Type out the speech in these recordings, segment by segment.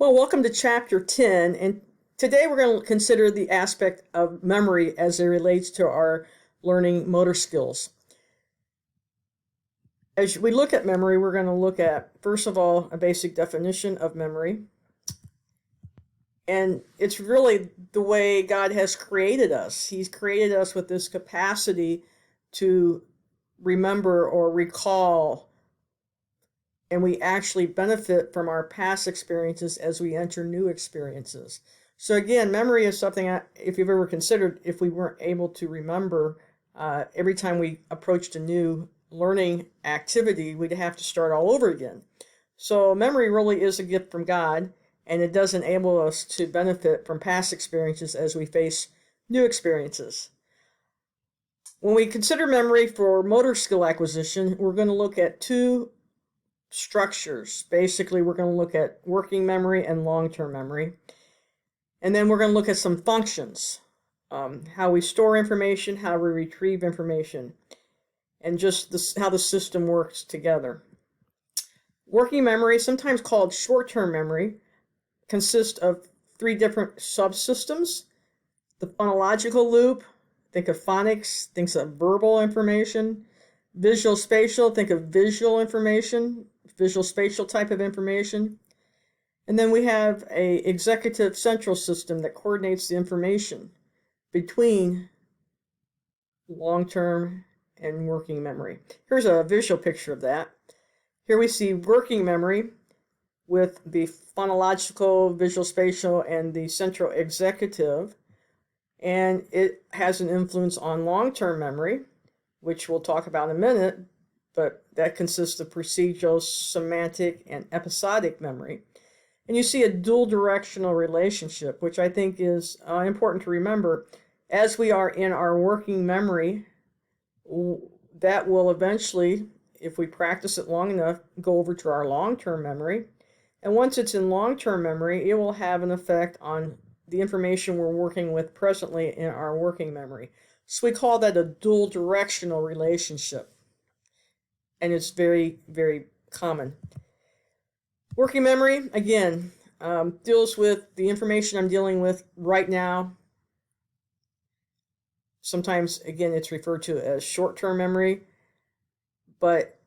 Well, welcome to Chapter 10, and today we're going to consider the aspect of memory as it relates to our learning motor skills. As we look at memory, we're going to look at, first of all, a basic definition of memory. And it's really the way God has created us. He's created us with this capacity to remember or recall, and we actually benefit from our past experiences as we enter new experiences. So again, memory is something, if you've ever considered, if we weren't able to remember every time we approached a new learning activity, we'd have to start all over again. So memory really is a gift from God, and it does enable us to benefit from past experiences as we face new experiences. When we consider memory for motor skill acquisition, we're going to look at two structures. Basically, we're going to look at working memory and long-term memory. And then we're going to look at some functions, how we store information, how we retrieve information, and just how the system works together. Working memory, sometimes called short-term memory, consists of three different subsystems. The phonological loop, think of phonics, think of verbal information. Visual spatial, think of visual information, visual spatial type of information. And then we have a executive central system that coordinates the information between long-term and working memory. Here's a visual picture of that. Here we see working memory with the phonological, visual spatial, and the central executive. And it has an influence on long-term memory, which we'll talk about in a minute, but that consists of procedural, semantic, and episodic memory. And you see a dual directional relationship, which I think is important to remember. As we are in our working memory, that will eventually, if we practice it long enough, go over to our long-term memory. And once it's in long-term memory, it will have an effect on the information we're working with presently in our working memory. So we call that a dual directional relationship. And it's very, very common. Working memory, again, deals with the information I'm dealing with right now. Sometimes, again, it's referred to as short-term memory, but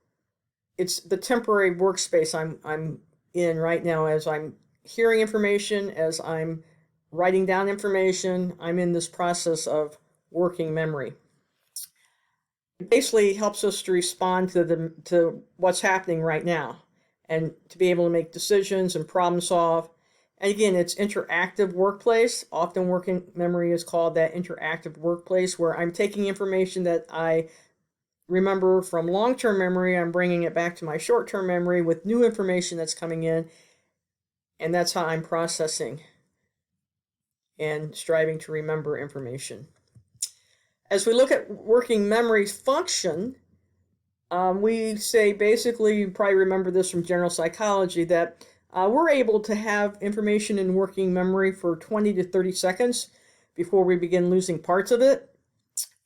it's the temporary workspace I'm in right now as I'm hearing information, as I'm writing down information. I'm in this process of working memory. It basically helps us to respond to what's happening right now and to be able to make decisions and problem solve. And again, it's interactive workplace. Often working memory is called that interactive workplace, where I'm taking information that I remember from long-term memory, I'm bringing it back to my short-term memory with new information that's coming in, and that's how I'm processing and striving to remember information. As we look at working memory function, we say basically, you probably remember this from general psychology, that we're able to have information in working memory for 20 to 30 seconds before we begin losing parts of it.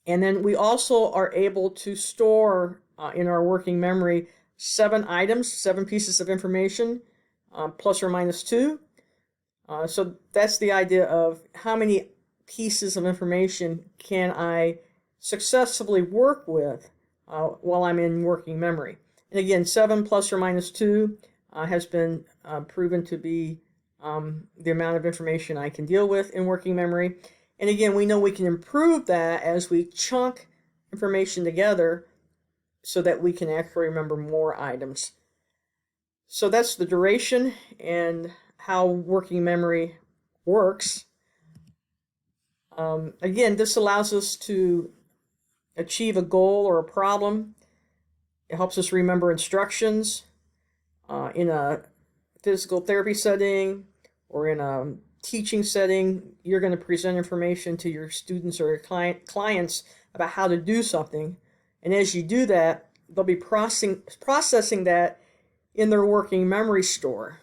And then we also are able to store in our working memory 7 items, 7 pieces of information, plus or minus 2. So that's the idea of how many pieces of information can I successfully work with while I'm in working memory. And again, 7 plus or minus 2 has been proven to be the amount of information I can deal with in working memory. And again, we know we can improve that as we chunk information together so that we can actually remember more items. So that's the duration and how working memory works. Again, this allows us to achieve a goal or a problem. It helps us remember instructions in a physical therapy setting or in a teaching setting. You're going to present information to your students or your clients about how to do something. And as you do that, they'll be processing that in their working memory store.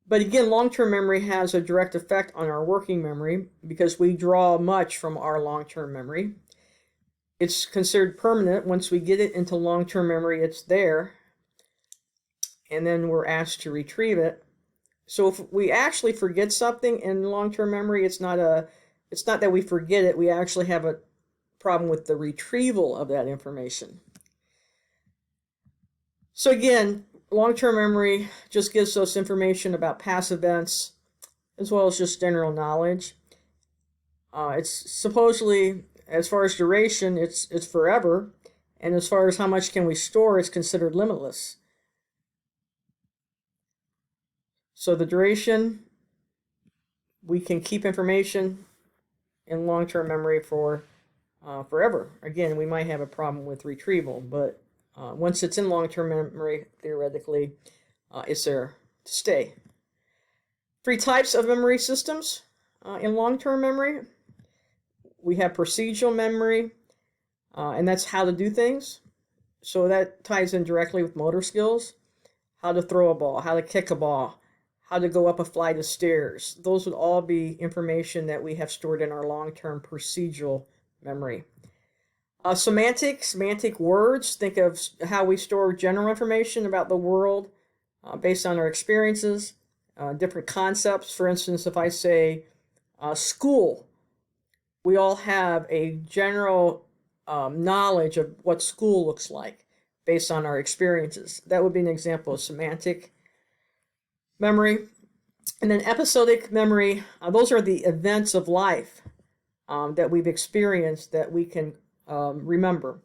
But again, long-term memory has a direct effect on our working memory because we draw much from our long-term memory. It's considered permanent. Once we get it into long-term memory, it's there. and then we're asked to retrieve it. So if we actually forget something in long-term memory, it's not that we forget it, we actually have a problem with the retrieval of that information. So again, long-term memory just gives us information about past events as well as just general knowledge. It's supposedly, as far as duration, it's forever, and as far as how much can we store, it's considered limitless. So the duration, we can keep information in long-term memory for forever. Again, we might have a problem with retrieval, but once it's in long-term memory, theoretically, it's there to stay. 3 types of memory systems in long-term memory. We have procedural memory, and that's how to do things. So that ties in directly with motor skills. How to throw a ball, how to kick a ball, how to go up a flight of stairs. Those would all be information that we have stored in our long-term procedural memory. Semantic words. Think of how we store general information about the world based on our experiences, different concepts. For instance, if I say school, we all have a general knowledge of what school looks like based on our experiences. That would be an example of semantic memory. And then episodic memory, those are the events of life that we've experienced that we can remember.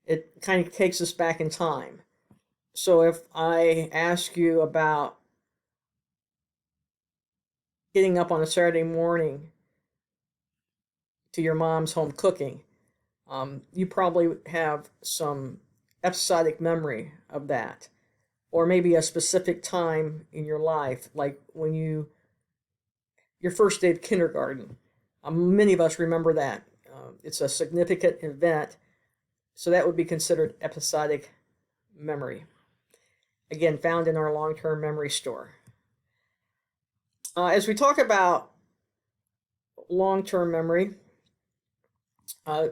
It kind of takes us back in time. So if I ask you about getting up on a Saturday morning to your mom's home cooking, you probably have some episodic memory of that. Or maybe a specific time in your life, like when your first day of kindergarten. Many of us remember that. It's a significant event, so that would be considered episodic memory. Again, found in our long-term memory store. As we talk about long-term memory,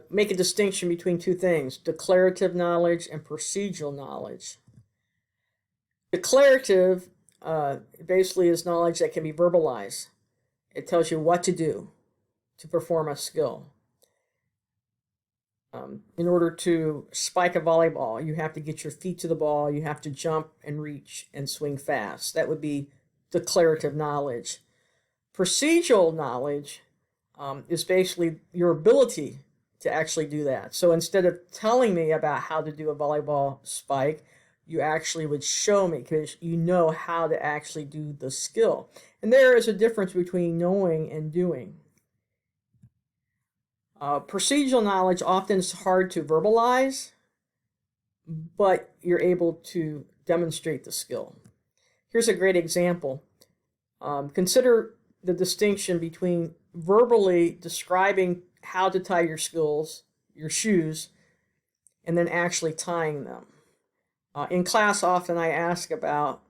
make a distinction between 2 things: declarative knowledge and procedural knowledge. Declarative basically is knowledge that can be verbalized. It tells you what to do to perform a skill. In order to spike a volleyball, you have to get your feet to the ball, you have to jump and reach and swing fast. That would be declarative knowledge. Procedural knowledge is basically your ability to actually do that. So instead of telling me about how to do a volleyball spike, you actually would show me, because you know how to actually do the skill. And there is a difference between knowing and doing. Procedural knowledge often is hard to verbalize, but you're able to demonstrate the skill. Here's a great example. Consider the distinction between verbally describing how to tie your shoes, and then actually tying them. In class, often I ask about,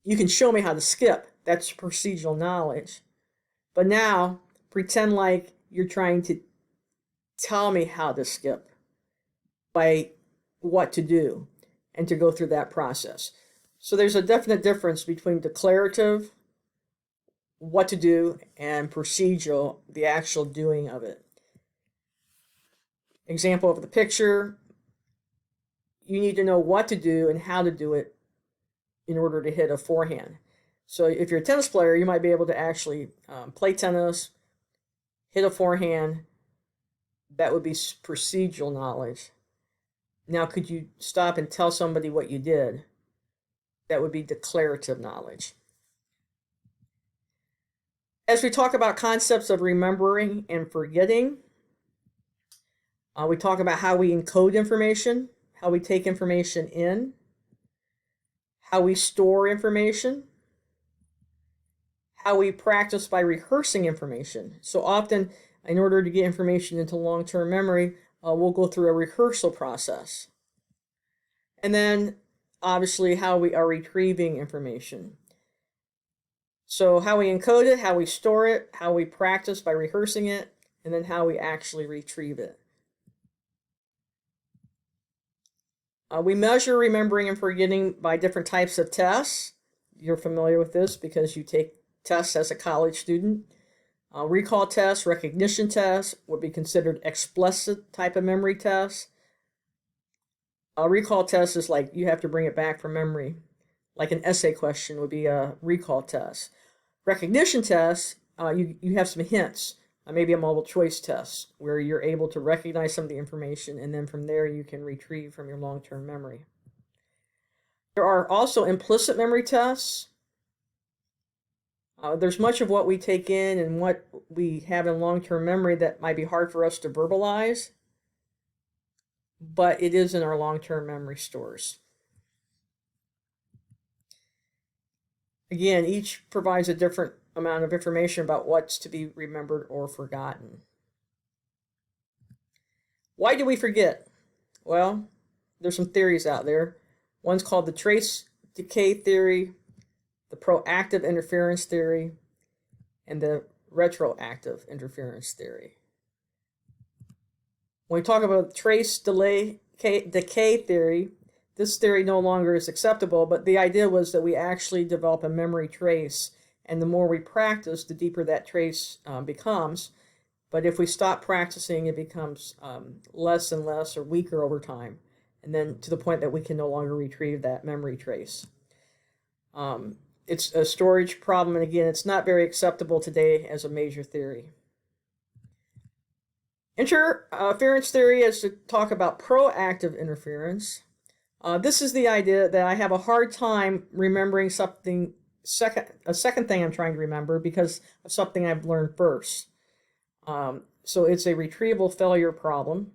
you can show me how to skip. That's procedural knowledge. But now, pretend like you're trying to tell me how to skip by what to do and to go through that process. So there's a definite difference between declarative, what to do, and procedural, the actual doing of it. Example of the picture, you need to know what to do and how to do it in order to hit a forehand. So if you're a tennis player, you might be able to actually play tennis, hit a forehand. That would be procedural knowledge. Now, could you stop and tell somebody what you did? That would be declarative knowledge. As we talk about concepts of remembering and forgetting, we talk about how we encode information, how we take information in, how we store information, how we practice by rehearsing information. So often, in order to get information into long-term memory, we'll go through a rehearsal process. And then, obviously, how we are retrieving information. So how we encode it, how we store it, how we practice by rehearsing it, and then how we actually retrieve it. We measure remembering and forgetting by different types of tests. You're familiar with this because you take tests as a college student. Recall tests, recognition tests would be considered explicit type of memory tests. A recall test is like you have to bring it back from memory. Like an essay question would be a recall test. Recognition tests, you have some hints. Maybe a multiple choice test where you're able to recognize some of the information, and then from there you can retrieve from your long-term memory. There are also implicit memory tests. There's much of what we take in and what we have in long-term memory that might be hard for us to verbalize, but it is in our long-term memory stores. Again, each provides a different amount of information about what's to be remembered or forgotten. Why do we forget? Well, there's some theories out there. One's called the trace decay theory, the proactive interference theory, and the retroactive interference theory. When we talk about trace decay theory, this theory no longer is acceptable, but the idea was that we actually develop a memory trace, and the more we practice, the deeper that trace becomes. But if we stop practicing, it becomes less and less or weaker over time, and then to the point that we can no longer retrieve that memory trace. It's a storage problem, and again, it's not very acceptable today as a major theory. Interference theory is to talk about proactive interference. This is the idea that I have a hard time remembering something a second thing I'm trying to remember because of something I've learned first. So it's a retrieval failure problem.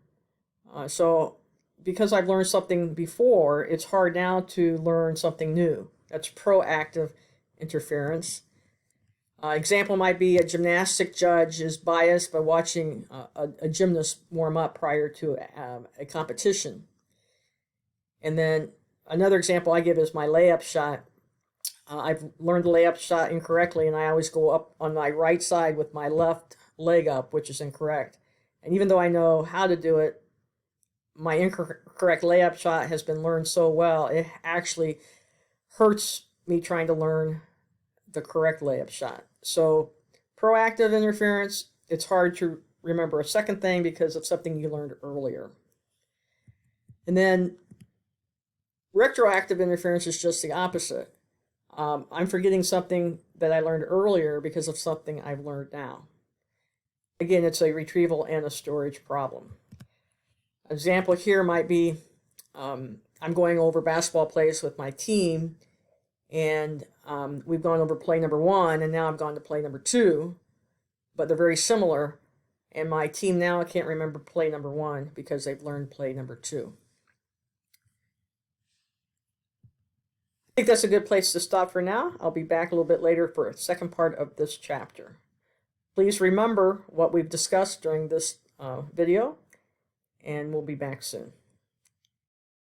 So because I've learned something before, it's hard now to learn something new. That's proactive interference. Example might be a gymnastic judge is biased by watching a gymnast warm up prior to a competition. And then another example I give is my layup shot. I've learned the layup shot incorrectly, and I always go up on my right side with my left leg up, which is incorrect. And even though I know how to do it, my incorrect layup shot has been learned so well, it actually hurts me trying to learn the correct layup shot. So proactive interference, it's hard to remember a second thing because of something you learned earlier. And then retroactive interference is just the opposite. I'm forgetting something that I learned earlier because of something I've learned now. Again, it's a retrieval and a storage problem. An example here might be I'm going over basketball plays with my team, and we've gone over play number 1, and now I've gone to play number 2, but they're very similar, and my team now can't remember play number 1 because they've learned play number 2. I think that's a good place to stop for now. I'll be back a little bit later for a second part of this chapter. Please remember what we've discussed during this video, and we'll be back soon.